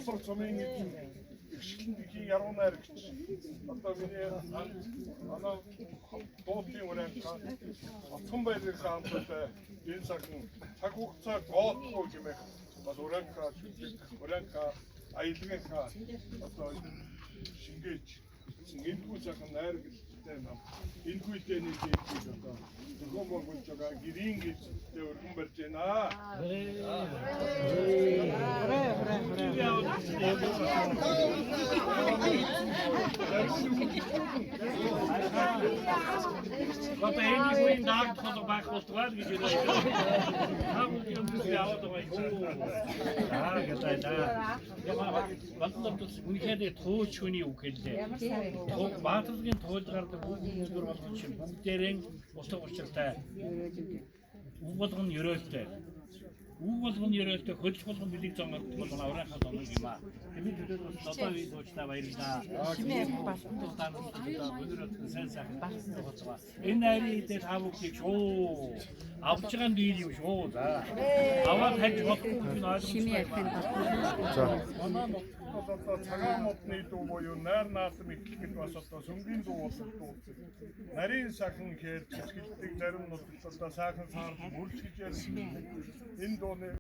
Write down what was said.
Болор цомын ихшилтийн яруунаар гэж одоо миний манай дуудлын вариант отхон байрны хамттай энэ цагт цаг хугацаа гоодгүй гэмээр бас уранка аялгынхаа одоо шингээж энэгүй цагаан найр гэлтэй нам энэгүй дэний дээд одоо зөвхөн болж байгаа гэрийн гэлтэй өргөн барьж байна. Wat de ene goede dag van de bak was waar ik je zei. Gaan we die om te houden wij. Ja, dat is daar. Ja, maar wat dat is moet je dit goed doen ook in de. Toch water geen goed daar te doen voor wat je moet dering was toch wat wat een jeugd. Hoe was van jeugd goed was van die zomer van Aura gaat dan niet maar. En niet dat dat weer door staan wij daar. En daar is het hebben we zo. Afgaan die die zo daar. Аваад хайж болохгүй нь ойлгомжтой. Одоо цагаан модны дуу буюу найр наалм ихлэхэд бас одоо сүнгийн дуу болдог дуу. Нарийн сахан хээр цэцгэлдэг зарим нутагт одоо сайхан саар мөрж гэж ярьсан. Энэ дууны